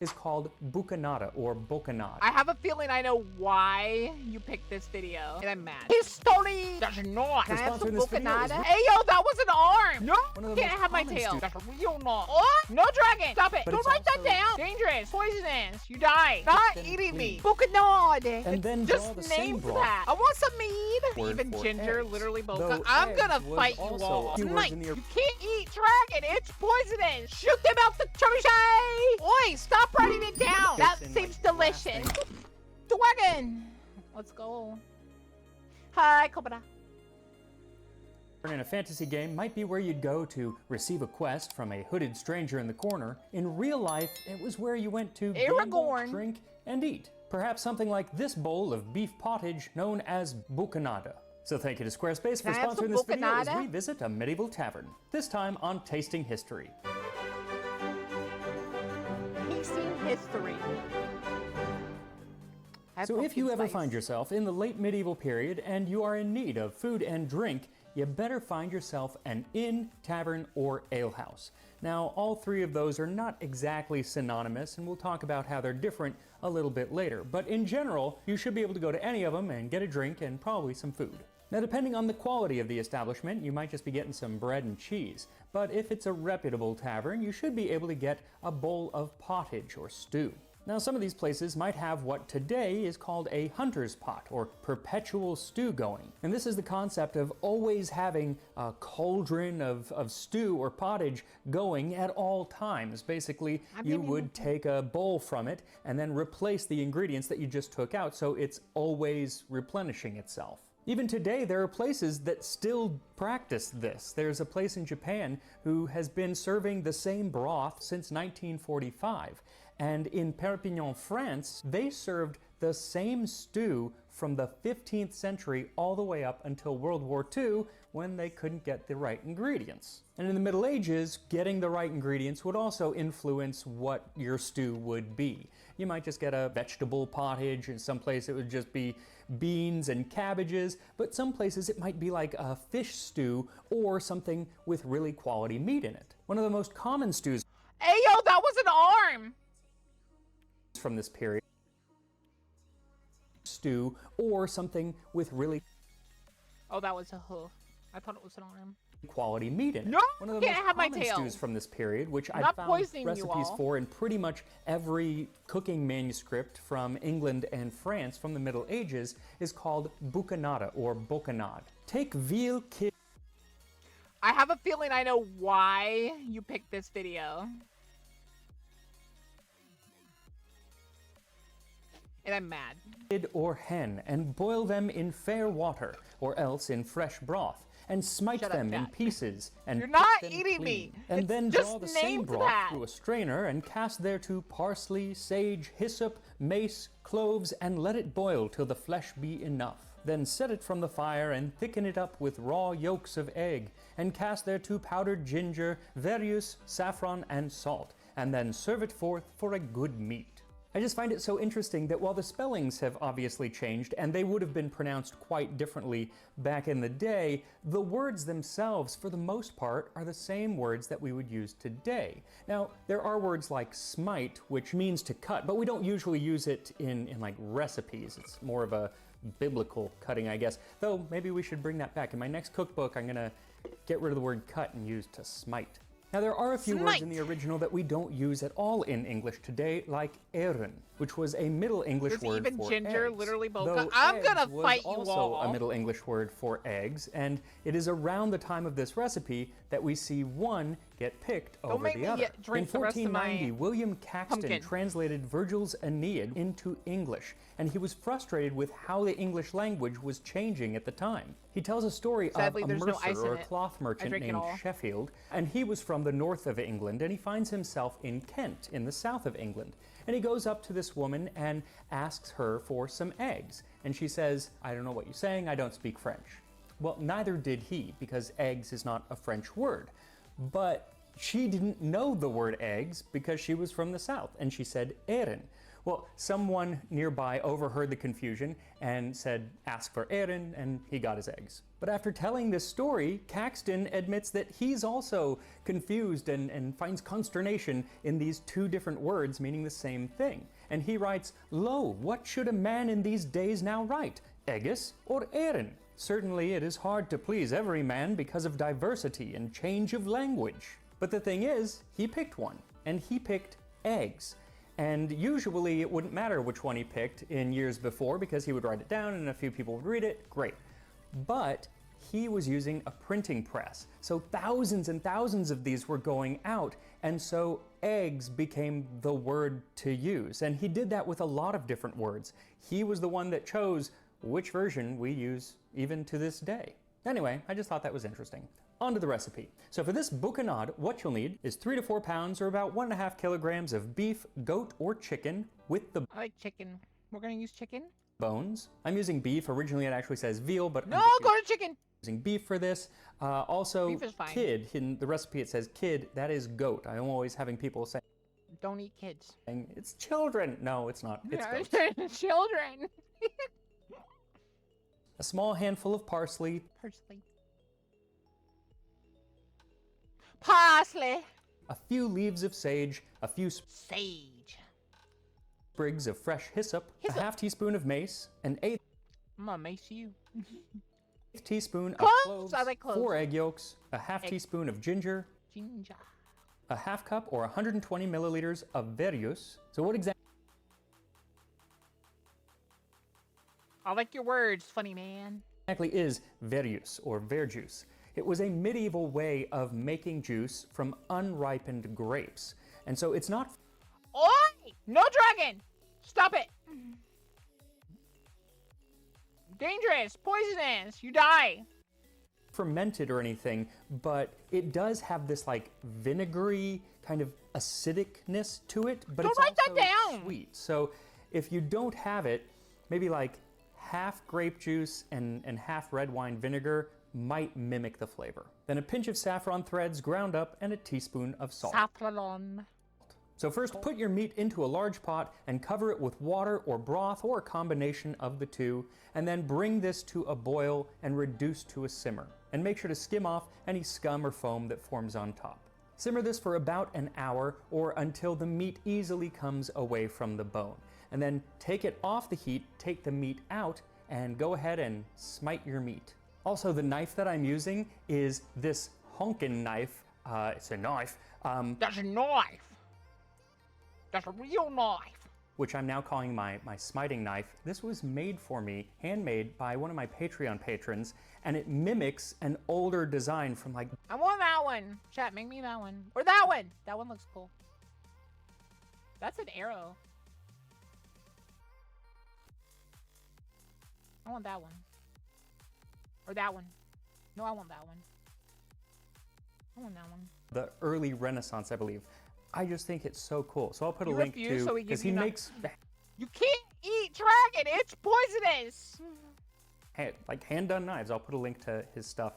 is called bukanada or bokanad. I have a feeling I know why you picked this video, and I'm mad. History does not. Can I have some bokanada? Hey, yo, that was an arm. No, can't have my tail. That's real not. Oh, no dragon. Stop it. Don't write that down. Dangerous. Poisonous. You die. Not eating me. Bokanada. And then just name that. I want some meat. Even ginger, eggs. literally boka. I'm gonna fight you all. Tonight. You can't eat dragon. It's poisonous. Shoot them out the trebuchet. Oi, stop writing it down. That seems delicious. Dragon. Let's go. Hi, Cobra. In a fantasy game might be where you'd go to receive a quest from a hooded stranger in the corner. In real life, it was where you went to gamble, drink, and eat. Perhaps something like this bowl of beef pottage known as bukanada. So thank you to Squarespace for sponsoring this video as we visit a medieval tavern, this time on Tasting History. History. So if you ever find yourself in the late medieval period and you are in need of food and drink, you better find yourself an inn, tavern, or alehouse. Now, all three of those are not exactly synonymous, and we'll talk about how they're different a little bit later. But in general, you should be able to go to any of them and get a drink and probably some food. Now, depending on the quality of the establishment, you might just be getting some bread and cheese. But if it's a reputable tavern, you should be able to get a bowl of pottage or stew. Now, some of these places might have what today is called a hunter's pot or perpetual stew going. And this is the concept of always having a cauldron of stew or pottage going at all times. Basically, you would take a bowl from it and then replace the ingredients that you just took out, so it's always replenishing itself. Even today, there are places that still practice this. There's a place in Japan who has been serving the same broth since 1945. And in Perpignan, France, they served the same stew from the 15th century all the way up until World War II, when they couldn't get the right ingredients. And in the Middle Ages, getting the right ingredients would also influence what your stew would be. You might just get a vegetable pottage, in some place it would just be beans and cabbages, but some places it might be like a fish stew or something with really quality meat in it. One of the most common stews Hey, yo, that was an arm! From this period, stew or something with really that was a hoof. I thought it was an arm. Quality meat in it. No, one of the most common stews from this period, which I found recipes for in pretty much every cooking manuscript from England and France from the Middle Ages, is called bukanada or bokanad. Take veal kid. I have a feeling I know why you picked this video. And I'm mad. Or hen, and boil them in fair water, or else in fresh broth, and smite them in pieces, and you're not eating me. And then draw the same broth through a strainer, and cast thereto parsley, sage, hyssop, mace, cloves, and let it boil till the flesh be enough. Then set it from the fire, and thicken it up with raw yolks of egg, and cast thereto powdered ginger, verjuice, saffron, and salt, and then serve it forth for a good meat. I just find it so interesting that while the spellings have obviously changed, and they would have been pronounced quite differently back in the day, the words themselves, for the most part, are the same words that we would use today. Now, there are words like smite, which means to cut, but we don't usually use it in like recipes. It's more of a biblical cutting, I guess. Though, maybe we should bring that back. In my next cookbook, I'm gonna get rid of the word cut and use to smite. Now, there are a few words in the original that we don't use at all in English today, like æren, which was a Middle English word for ginger, eggs. Literally boka. I'm gonna fight you all. Also a Middle English word for eggs, and it is around the time of this recipe that we see one get picked over the other. In 1490, William Caxton translated Virgil's Aeneid into English, and he was frustrated with how the English language was changing at the time. He tells a story of a mercer or a cloth merchant named Sheffield, and he was from the north of England, and he finds himself in Kent, in the south of England. And he goes up to this woman and asks her for some eggs. And she says, "I don't know what you're saying, I don't speak French." Well, neither did he, because eggs is not a French word. But She didn't know the word eggs because she was from the South, and she said Erin. Well, someone nearby overheard the confusion and said, ask for Erin, and he got his eggs. But after telling this story, Caxton admits that he's also confused and finds consternation in these two different words meaning the same thing. And he writes, "Lo, what should a man in these days now write, Eggis or Erin? Certainly it is hard to please every man because of diversity and change of language." But the thing is, he picked one, and he picked eggs. And usually it wouldn't matter which one he picked in years before because he would write it down and a few people would read it, great. But he was using a printing press. So thousands and thousands of these were going out, and so eggs became the word to use. And he did that with a lot of different words. He was the one that chose which version we use even to this day. Anyway, I just thought that was interesting. On to the recipe. So for this bokanad, what you'll need is 3 to 4 pounds or about 1.5 kilograms of beef, goat, or chicken with the I like chicken. We're gonna use chicken? bones. I'm using beef. Originally it actually says veal, but No, I'm just go to chicken! using beef for this. Also, Beef is fine. kid, in the recipe it says kid, that is goat. I'm always having people saying Don't eat kids. it's children. No, it's not. It's goats. Children! A small handful of parsley, Parsley. Parsley! a few leaves of sage, a few Sage. sprigs of fresh hyssop, Hyssop. a half teaspoon of mace, an eighth I'm gonna mace you. teaspoon of Cloves? cloves, I like cloves. 4 egg yolks, a half teaspoon of ginger, Ginger. a half cup or 120 milliliters of Verius. So what exactly I like your words, funny man. is Verius or verjuice? It was a medieval way of making juice from unripened grapes. And so it's not Oi! No dragon! Stop it! Dangerous! Poisonous! You die! fermented or anything, but it does have this like vinegary kind of acidicness to it, but Don't it's write that also down! sweet. So if you don't have it, maybe like half grape juice and half red wine vinegar might mimic the flavor. Then a pinch of saffron threads ground up and a teaspoon of salt. Saffron. So first, put your meat into a large pot and cover it with water or broth or a combination of the two, and then bring this to a boil and reduce to a simmer. And make sure to skim off any scum or foam that forms on top. Simmer this for about an hour or until the meat easily comes away from the bone. And then take it off the heat, take the meat out, and go ahead and smite your meat. Also, the knife that I'm using is this honkin knife. It's a knife. That's a knife. That's a real knife. Which I'm now calling my smiting knife. This was made for me, handmade by one of my Patreon patrons, and it mimics an older design from like... I want that one. Chat, make me that one. Or that one. That one looks cool. That's an arrow. I want that one. Or that one. No, I want that one. I want that one. the early Renaissance, I believe. I just think it's so cool. So I'll put a You link refuse, to, so we because give he you makes You can't eat dragon. It's poisonous. like hand-done knives. I'll put a link to his stuff.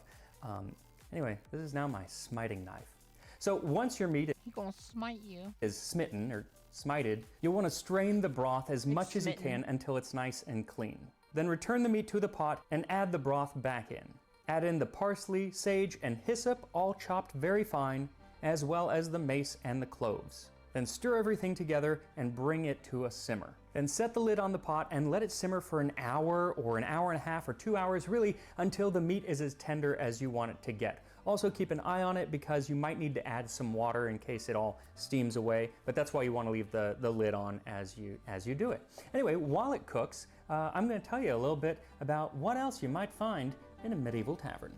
Anyway, this is now my smiting knife. So once your meat He gonna smite you. is smitten or smited, you'll want to strain the broth as much as you smitten. can until it's nice and clean. Then return the meat to the pot and add the broth back in. Add in the parsley, sage, and hyssop, all chopped very fine, as well as the mace and the cloves. Then stir everything together and bring it to a simmer. Then set the lid on the pot and let it simmer for an hour or an hour and a half or 2 hours, really until the meat is as tender as you want it to get. Also keep an eye on it because you might need to add some water in case it all steams away, but that's why you want to leave the lid on as you do it. Anyway, while it cooks, I'm going to tell you a little bit about what else you might find in a medieval tavern.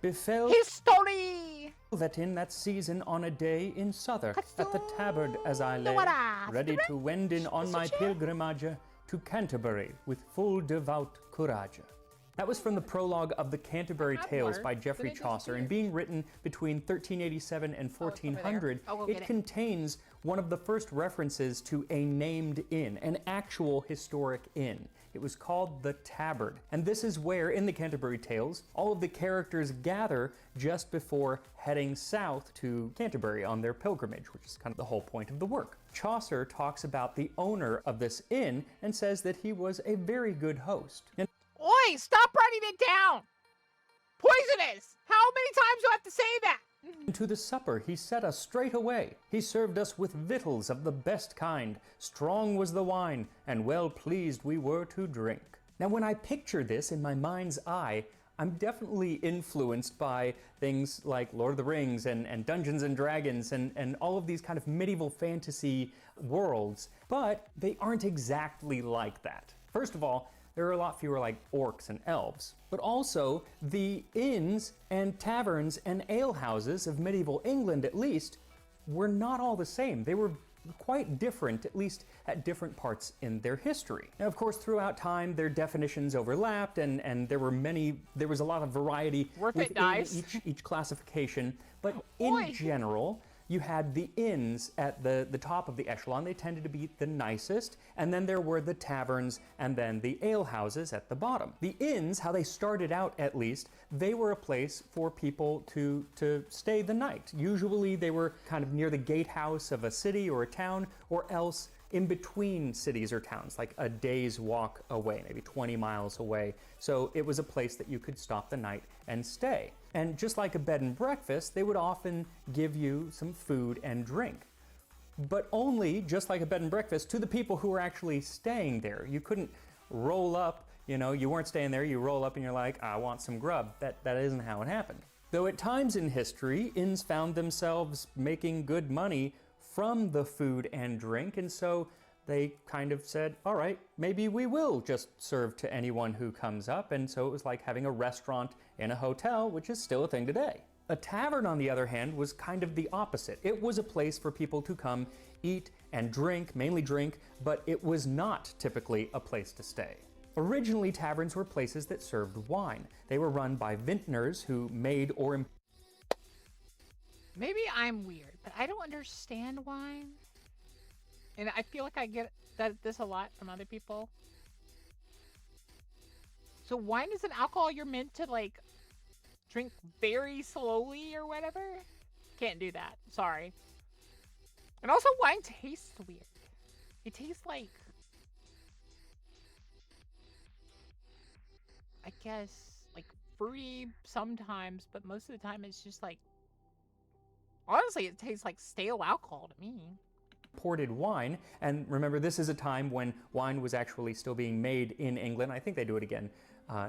Befell History! that in that season on a day in Southwark at the tabard as I lay, ready to wend in on my pilgrimage to Canterbury with full devout courage. That was from the prologue of the Canterbury Tales by Geoffrey Chaucer, and being written between 1387 and 1400, it contains one of the first references to a named inn, an actual historic inn. It was called the Tabard. And this is where, in the Canterbury Tales, all of the characters gather just before heading south to Canterbury on their pilgrimage, which is kind of the whole point of the work. Chaucer talks about the owner of this inn and says that he was a very good host. And Oi, stop writing it down! Poisonous! How many times do I have to say that? to the supper he set us straight away. He served us with victuals of the best kind. Strong was the wine, and well pleased we were to drink. Now, when I picture this in my mind's eye, I'm definitely influenced by things like Lord of the Rings and Dungeons and Dragons and all of these kind of medieval fantasy worlds, but they aren't exactly like that. First of all, there are a lot fewer like orcs and elves. But also, the inns and taverns and alehouses of medieval England, at least, were not all the same. They were quite different, at least at different parts in their history. Now, of course, throughout time, their definitions overlapped and there was a lot of variety within each classification. But in general, you had the inns at the top of the echelon. They tended to be the nicest, and then there were the taverns and then the alehouses at the bottom. The inns, how they started out at least, they were a place for people to stay the night. Usually they were kind of near the gatehouse of a city or a town, or else in between cities or towns, like a day's walk away, maybe 20 miles away. So it was a place that you could stop the night and stay. And just like a bed and breakfast, they would often give you some food and drink. But only, just like a bed and breakfast, to the people who were actually staying there. You couldn't roll up, you weren't staying there, you roll up and you're like, I want some grub. That isn't how it happened. Though at times in history, inns found themselves making good money from the food and drink, and so they kind of said, all right, maybe we will just serve to anyone who comes up, and so it was like having a restaurant in a hotel, which is still a thing today. A tavern, on the other hand, was kind of the opposite. It was a place for people to come eat and drink, mainly drink, but it was not typically a place to stay. Originally, taverns were places that served wine. They were run by vintners who made or Maybe I'm weird, but I don't understand wine. And I feel like I get this a lot from other people. So wine is an alcohol you're meant to like drink very slowly or whatever? Can't do that. Sorry. And also wine tastes weird. It tastes like, I guess, like fruity sometimes, but most of the time it's just like, honestly, it tastes like stale alcohol to me. Imported wine, and remember, this is a time when wine was actually still being made in England. I think they do it again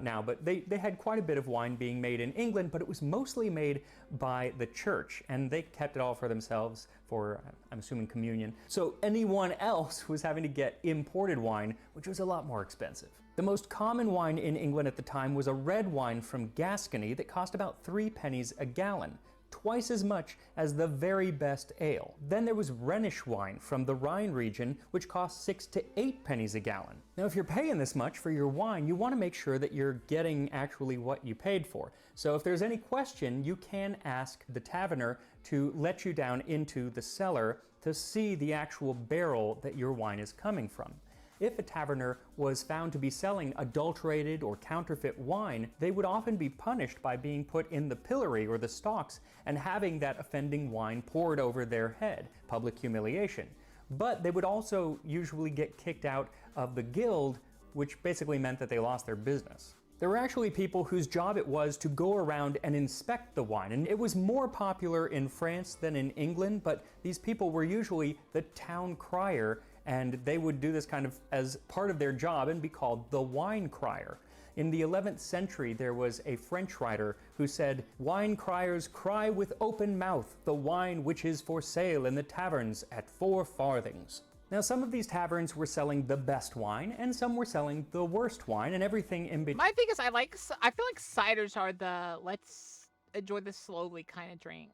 now, but they had quite a bit of wine being made in England, but it was mostly made by the church, and they kept it all for themselves for, I'm assuming, communion. So anyone else was having to get imported wine, which was a lot more expensive. The most common wine in England at the time was a red wine from Gascony that cost about 3 pennies a gallon. Twice as much as the very best ale. Then there was Rhenish wine from the Rhine region, which cost 6 to 8 pennies a gallon. Now, if you're paying this much for your wine, you want to make sure that you're getting actually what you paid for. So if there's any question, you can ask the taverner to let you down into the cellar to see the actual barrel that your wine is coming from. If a taverner was found to be selling adulterated or counterfeit wine, they would often be punished by being put in the pillory or the stocks and having that offending wine poured over their head, public humiliation. But they would also usually get kicked out of the guild, which basically meant that they lost their business. There were actually people whose job it was to go around and inspect the wine, and it was more popular in France than in England, but these people were usually the town crier, and they would do this kind of as part of their job and be called the wine crier. In the 11th century, there was a French writer who said, "Wine criers cry with open mouth the wine which is for sale in the taverns at 4 farthings." Now, some of these taverns were selling the best wine, and some were selling the worst wine, and everything in between. My thing is, I feel like ciders are the let's enjoy this slowly kind of drink.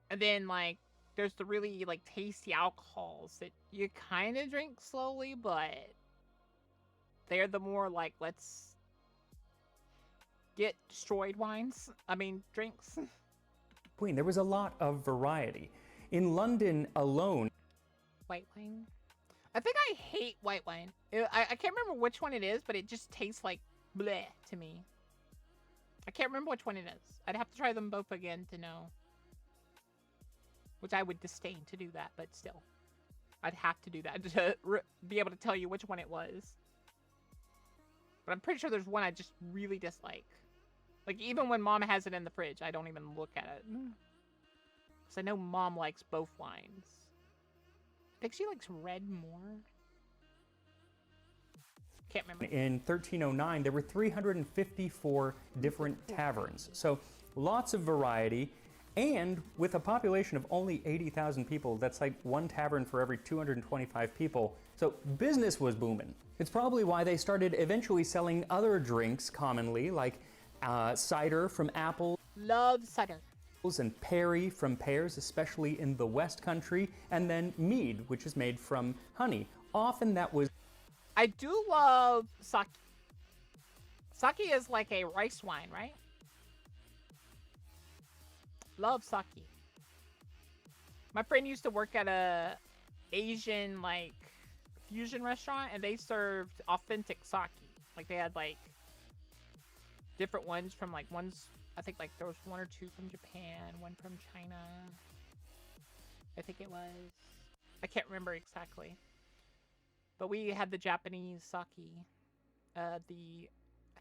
And then, like, there's the really, like, tasty alcohols that you kind of drink slowly, but they're the more, like, let's get destroyed drinks. There was a lot of variety. In London alone, White wine? I think I hate white wine. I can't remember which one it is, but it just tastes like bleh to me. I can't remember which one it is. I'd have to try them both again to know. Which I would disdain to do that, but still. I'd have to do that to be able to tell you which one it was. But I'm pretty sure there's one I just really dislike. Like, even when Mom has it in the fridge, I don't even look at it. Because I know Mom likes both wines. I think she likes red more. Can't remember. In 1309, there were 354 different taverns. So lots of variety. And with a population of only 80,000 people, that's like one tavern for every 225 people. So business was booming. It's probably why they started eventually selling other drinks commonly, like cider from apples. Love cider. And perry from pears, especially in the West Country. And then mead, which is made from honey. Often that was... I do love sake. Sake is like a rice wine, right? Love sake. My friend used to work at a Asian like fusion restaurant, and they served authentic sake. Like they had like different ones from like ones. I think like there was one or two from Japan, one from China. I think it was. I can't remember exactly. But we had the Japanese sake. I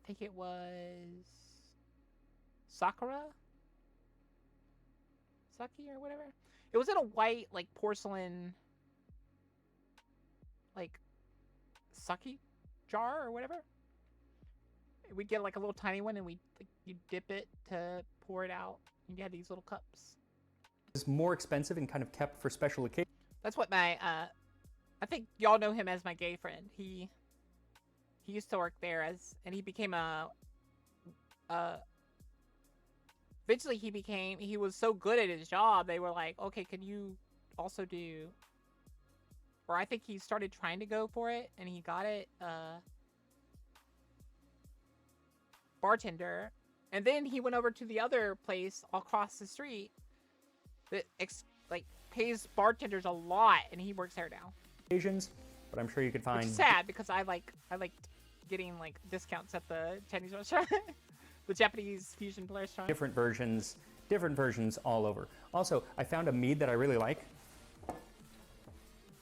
think it was Sakura sake or whatever. It was in a white like porcelain like sake jar or whatever. We'd get like a little tiny one, and you dip it to pour it out. You had these little cups. It's more expensive and kind of kept for special occasions. That's what my I think y'all know him as my gay friend. He used to work there and he became eventually he was so good at his job, they were like, okay, can you also do, or I think he started trying to go for it, and he got it, bartender, and then he went over to the other place across the street that like pays bartenders a lot, and he works there now. But I'm sure you could find... Which is sad, because I liked getting like discounts at the Chinese restaurant. The Japanese fusion restaurant. Different versions all over. Also, I found a mead that I really like.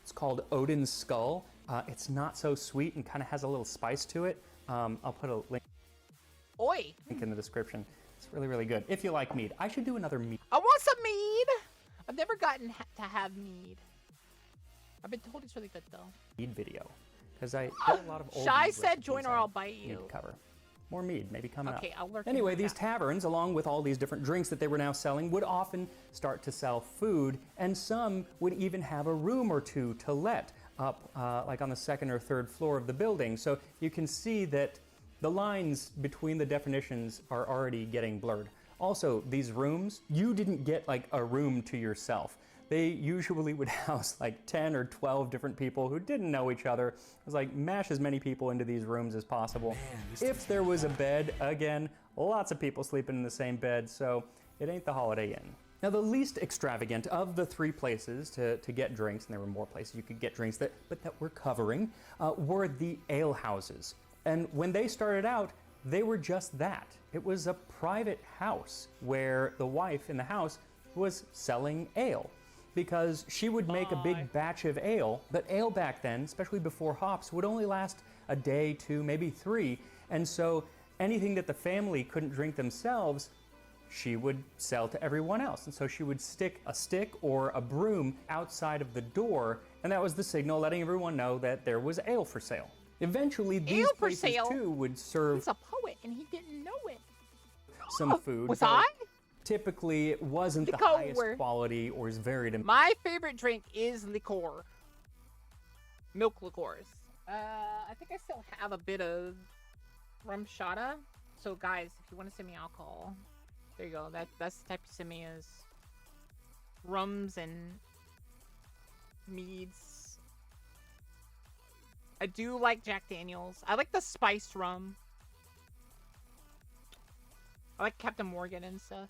It's called Odin's Skull. It's not so sweet and kind of has a little spice to it. I'll put a link in the description. It's really, really good. If you like mead. I should do another mead. I want some mead! I've never gotten to have mead. I've been told it's really good, though. Mead video. Because I did a lot of old Shy said, join or I'll bite you. Need to cover. More mead, maybe coming up. Okay, I'll work. Anyway, these taverns, along with all these different drinks that they were now selling, would often start to sell food, and some would even have a room or two to let up, like on the second or third floor of the building. So you can see that the lines between the definitions are already getting blurred. Also, these rooms, you didn't get like a room to yourself. They usually would house like 10 or 12 different people who didn't know each other. It was like, mash as many people into these rooms as possible. Man, if there was a bed, again, lots of people sleeping in the same bed, so it ain't the Holiday Inn. Now, the least extravagant of the three places to get drinks, and there were more places you could get drinks that we're covering, were the ale houses. And when they started out, they were just that. It was a private house where the wife in the house was selling ale, because she would make a big batch of ale, but ale back then, especially before hops, would only last a day, 2, maybe 3, and so anything that the family couldn't drink themselves, she would sell to everyone else. And so she would stick a stick or a broom outside of the door, and that was the signal letting everyone know that there was ale for sale. Eventually, these places too would serve... He's a poet, and he didn't know it. Some food. Was I? Typically, it wasn't the highest quality or is varied. My favorite drink is liqueur. Milk liqueurs. I think I still have a bit of rum shada. So guys, if you want to send me alcohol, there you go. That's the type you send me is rums and meads. I do like Jack Daniels. I like the spiced rum. I like Captain Morgan and stuff.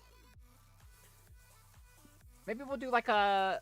Maybe we'll do like a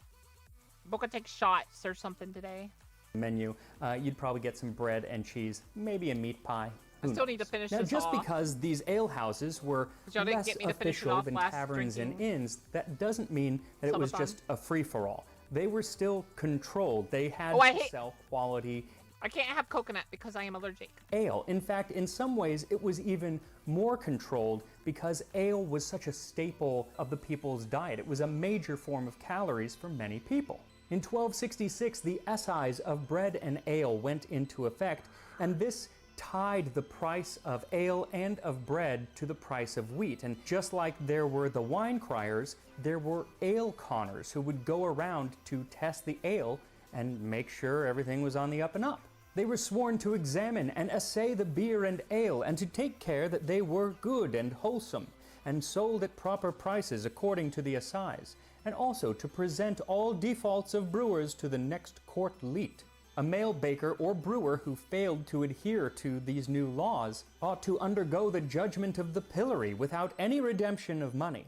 bokathedragon shots or something today. menu, you'd probably get some bread and cheese, maybe a meat pie. I still need to finish this Now, just off. because these alehouses were less official than taverns and inns, that doesn't mean that it was just a free-for-all. They were still controlled. They had to sell quality. I can't have coconut because I am allergic. Ale. In fact, in some ways, it was even more controlled because ale was such a staple of the people's diet. It was a major form of calories for many people. In 1266, the assize of bread and ale went into effect, and this tied the price of ale and of bread to the price of wheat. And just like there were the wine criers, there were ale conners who would go around to test the ale and make sure everything was on the up and up. They were sworn to examine and assay the beer and ale and to take care that they were good and wholesome and sold at proper prices according to the assize, and also to present all defaults of brewers to the next court leet. A male baker or brewer who failed to adhere to these new laws ought to undergo the judgment of the pillory without any redemption of money.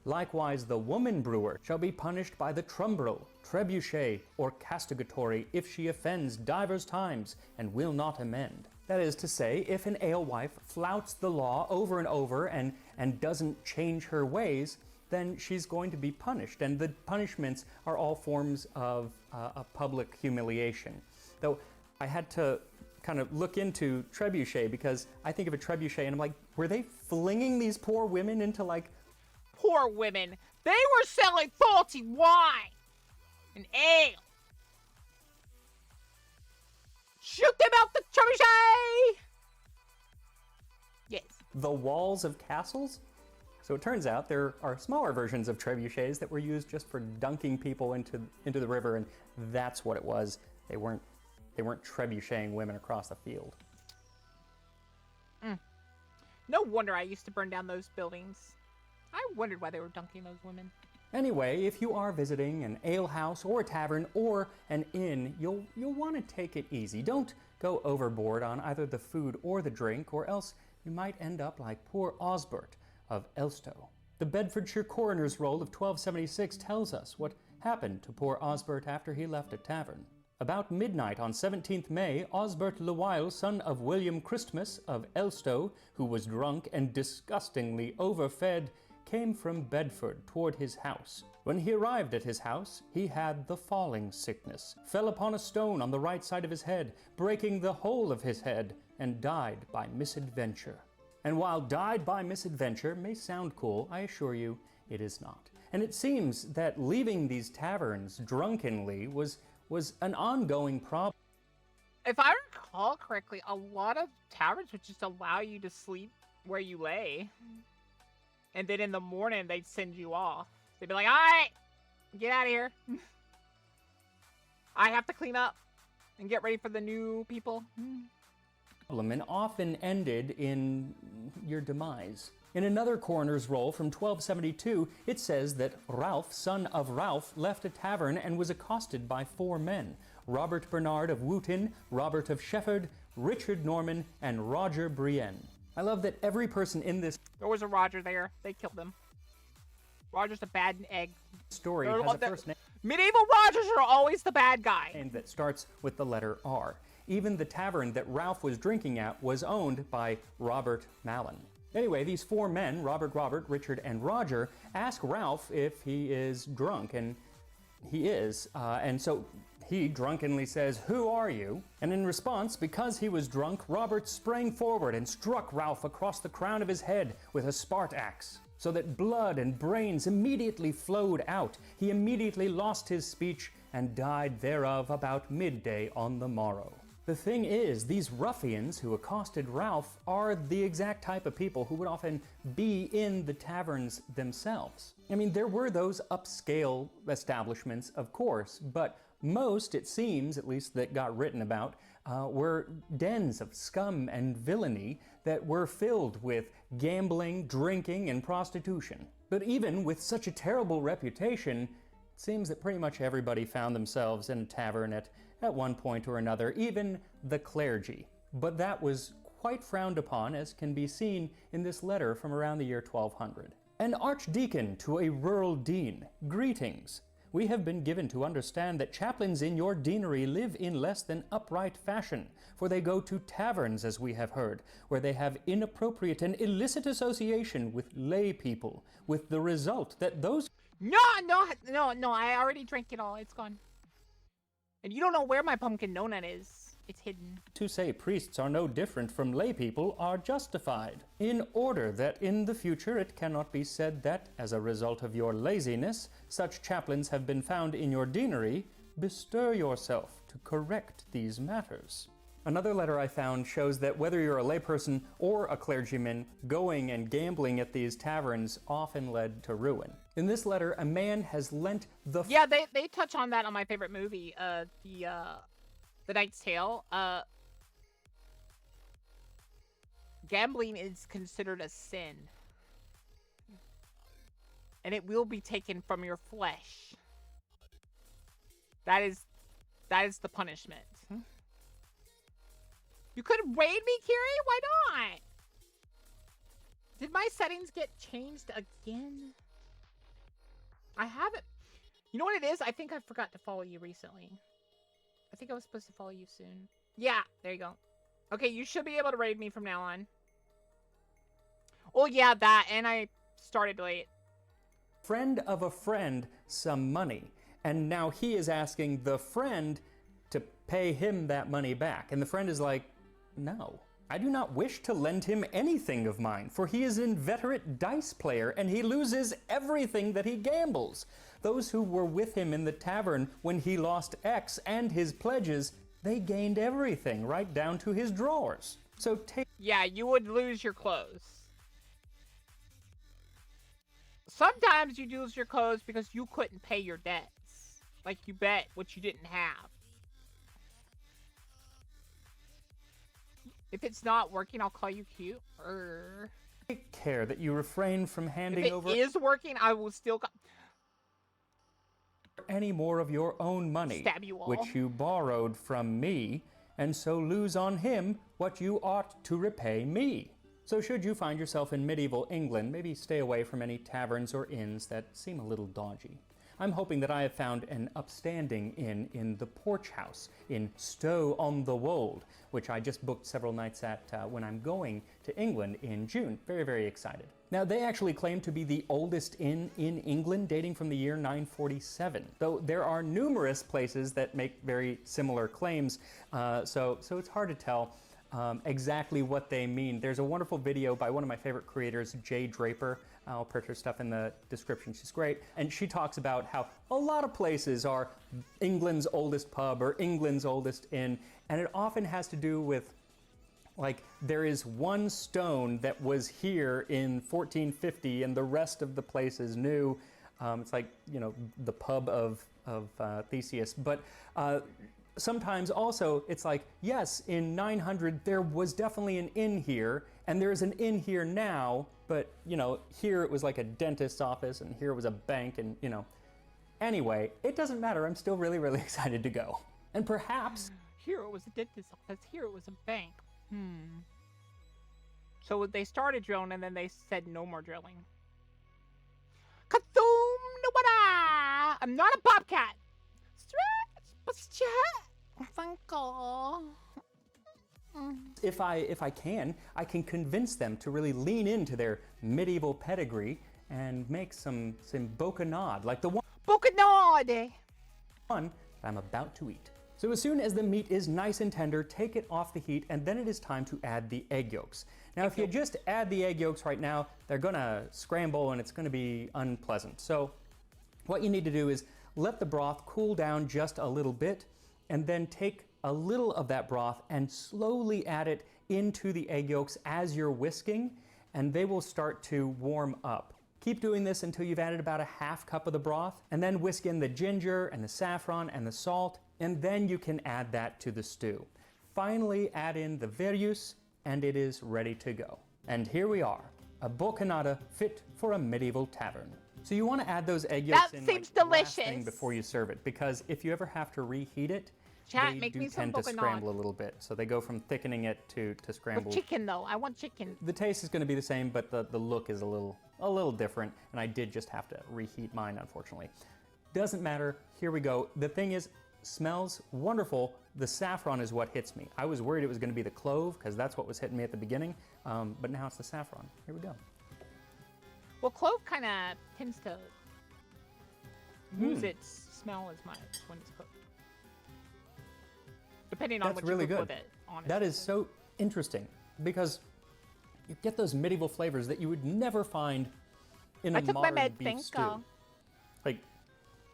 Likewise, the woman brewer shall be punished by the trumbrel, trebuchet, or castigatory if she offends divers times and will not amend. That is to say, if an alewife flouts the law over and over and doesn't change her ways, then she's going to be punished. And the punishments are all forms of a public humiliation. Though I had to kind of look into trebuchet because I think of a trebuchet and I'm like, were they flinging these poor women into like... Poor women. They were selling faulty wine and ale. Shoot them out the trebuchet! Yes. The walls of castles? So it turns out there are smaller versions of trebuchets that were used just for dunking people into the river, and that's what it was. They weren't trebucheting women across the field. No wonder I used to burn down those buildings. I wondered why they were dunking those women. Anyway, if you are visiting an alehouse or a tavern or an inn, you'll want to take it easy. Don't go overboard on either the food or the drink, or else you might end up like poor Osbert of Elstow. The Bedfordshire Coroner's Roll of 1276 tells us what happened to poor Osbert after he left a tavern. About midnight on 17th May, Osbert Lewile, son of William Christmas of Elstow, who was drunk and disgustingly overfed, came from Bedford toward his house. When he arrived at his house, he had the falling sickness, fell upon a stone on the right side of his head, breaking the whole of his head, and died by misadventure. And while died by misadventure may sound cool, I assure you it is not. And it seems that leaving these taverns drunkenly was an ongoing problem. If I recall correctly, a lot of taverns would just allow you to sleep where you lay. And then in the morning, they'd send you off. They'd be like, all right, get out of here. I have to clean up and get ready for the new people. And often ended in your demise. In another coroner's roll from 1272, it says that Ralph, son of Ralph, left a tavern and was accosted by 4 men: Robert Bernard of Wooton, Robert of Shefford, Richard Norman, and Roger Brienne. I love that every person in this... There was a Roger there. They killed him. Roger's a bad egg. ...story has a first name. Medieval Rogers are always the bad guy. ...and that starts with the letter R. Even the tavern that Ralph was drinking at was owned by Robert Mallon. Anyway, these 4 men, Robert, Richard, and Roger, ask Ralph if he is drunk, and he is. And so he drunkenly says, "Who are you?" And in response, because he was drunk, Robert sprang forward and struck Ralph across the crown of his head with a spart axe, so that blood and brains immediately flowed out. He immediately lost his speech and died thereof about midday on the morrow. The thing is, these ruffians who accosted Ralph are the exact type of people who would often be in the taverns themselves. I mean, there were those upscale establishments, of course, but most, it seems, at least that got written about, were dens of scum and villainy that were filled with gambling, drinking, and prostitution. But even with such a terrible reputation, it seems that pretty much everybody found themselves in a tavern at one point or another, even the clergy. But that was quite frowned upon, as can be seen in this letter from around the year 1200. An archdeacon to a rural dean, greetings. We have been given to understand that chaplains in your deanery live in less than upright fashion, for they go to taverns, as we have heard, where they have inappropriate and illicit association with lay people, with the result that those... No, I already drank it all. It's gone. And you don't know where my pumpkin donut is. It's hidden. To say priests are no different from lay people are justified, in order that in the future it cannot be said that, as a result of your laziness, such chaplains have been found in your deanery. Bestir yourself to correct these matters. Another letter I found shows that whether you're a layperson or a clergyman, going and gambling at these taverns often led to ruin. In this letter, a man has lent the... Yeah, they touch on that on my favorite movie, The Knight's Tale. Gambling is considered a sin. And it will be taken from your flesh. That is the punishment. You could raid me, Kiri? Why not? Did my settings get changed again? I haven't. You know what it is? I think I forgot to follow you recently. I think I was supposed to follow you soon. Yeah, there you go. Okay, you should be able to raid me from now on. Oh yeah, that, and I started late. Friend of a friend some money, and now he is asking the friend to pay him that money back. And the friend is like, no, I do not wish to lend him anything of mine, for he is an inveterate dice player, and he loses everything that he gambles. Those who were with him in the tavern when he lost X and his pledges, they gained everything, right down to his drawers. So take... Yeah, you would lose your clothes. Sometimes you lose your clothes because you couldn't pay your debts. Like you bet what you didn't have. If it's not working, I'll call you cute. Take care that you refrain from handing over... If it is working, I will still... any more of your own money, Stab you all. which you borrowed from me, and so lose on him what you ought to repay me. So should you find yourself in medieval England, maybe stay away from any taverns or inns that seem a little dodgy. I'm hoping that I have found an upstanding inn in the Porch House in Stow-on-the-Wold, which I just booked several nights at when I'm going to England in June. Very, very excited. Now, they actually claim to be the oldest inn in England, dating from the year 947, though there are numerous places that make very similar claims, so it's hard to tell exactly what they mean. There's a wonderful video by one of my favorite creators, Jay Draper. I'll put her stuff in the description. She's great. And she talks about how a lot of places are England's oldest pub or England's oldest inn, and it often has to do with, like, there is one stone that was here in 1450 and the rest of the place is new. It's like, you know, the pub of Theseus. But sometimes also it's like, yes, in 900 there was definitely an inn here, and there's an inn here now, but, you know, here it was like a dentist's office, and here was a bank, and, you know. Anyway, it doesn't matter. I'm still really, really excited to go. And perhaps... Here it was a dentist's office, here it was a bank. So they started drilling, and then they said no more drilling. Kathum Nawada! I'm not a bobcat! If I can convince them to really lean into their medieval pedigree and make some bokanad, like the one I'm about to eat. So as soon as the meat is nice and tender, take it off the heat, and then it is time to add the egg yolks. Now, if you just add the egg yolks right now, they're gonna scramble and it's gonna be unpleasant. So what you need to do is let the broth cool down just a little bit, and then take a little of that broth and slowly add it into the egg yolks as you're whisking, and they will start to warm up. Keep doing this until you've added about a half cup of the broth, and then whisk in the ginger and the saffron and the salt, and then you can add that to the stew. Finally, add in the verjus, and it is ready to go. And here we are, a bokanada fit for a medieval tavern. So you want to add those egg yolks in like the last thing before you serve it, because if you ever have to reheat it, they do tend to scramble a little bit. So they go from thickening it to scramble. With chicken though, I want chicken. The taste is going to be the same, but the look is a little different, and I did just have to reheat mine, unfortunately. Doesn't matter, here we go. The thing is, smells wonderful. The saffron is what hits me. I was worried it was gonna be the clove, because that's what was hitting me at the beginning, but now it's the saffron. Here we go. Well, clove kind of tends to lose its smell as much when it's cooked. Depending on what you cook with it, honestly. That is so interesting, because you get those medieval flavors that you would never find in a modern beef stew.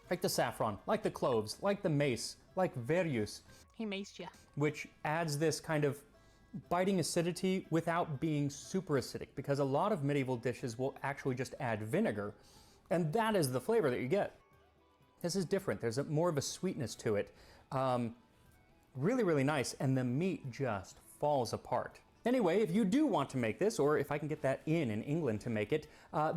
Like the saffron, like the cloves, like the mace, like Verjus. He maced you. Which adds this kind of biting acidity without being super acidic, because a lot of medieval dishes will actually just add vinegar, and that is the flavor that you get. This is different. There's more of a sweetness to it. Really, really nice, and the meat just falls apart. Anyway, if you do want to make this, or if I can get that in England to make it,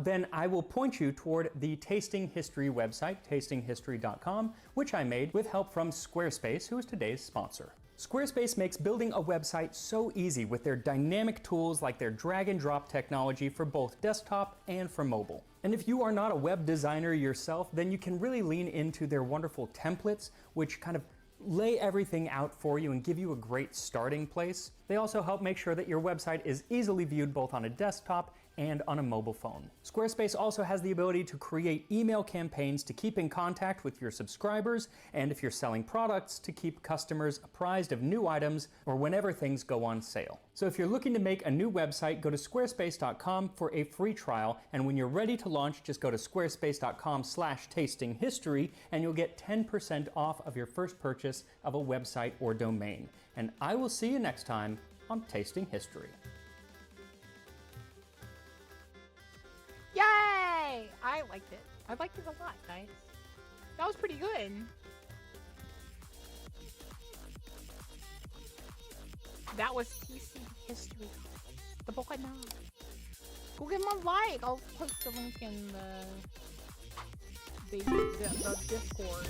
then I will point you toward the Tasting History website, tastinghistory.com, which I made with help from Squarespace, who is today's sponsor. Squarespace makes building a website so easy with their dynamic tools like their drag and drop technology for both desktop and for mobile. And if you are not a web designer yourself, then you can really lean into their wonderful templates, which kind of lay everything out for you and give you a great starting place. They also help make sure that your website is easily viewed both on a desktop and on a mobile phone. Squarespace also has the ability to create email campaigns to keep in contact with your subscribers, and if you're selling products, to keep customers apprised of new items or whenever things go on sale. So if you're looking to make a new website, go to squarespace.com for a free trial, and when you're ready to launch, just go to squarespace.com/tastinghistory and you'll get 10% off of your first purchase of a website or domain. And I will see you next time on Tasting History. Yay! I liked it. I liked it a lot, guys. That was pretty good. That was Tasting History. The bokathedragon. Go give him a like. I'll post the link in the Discord.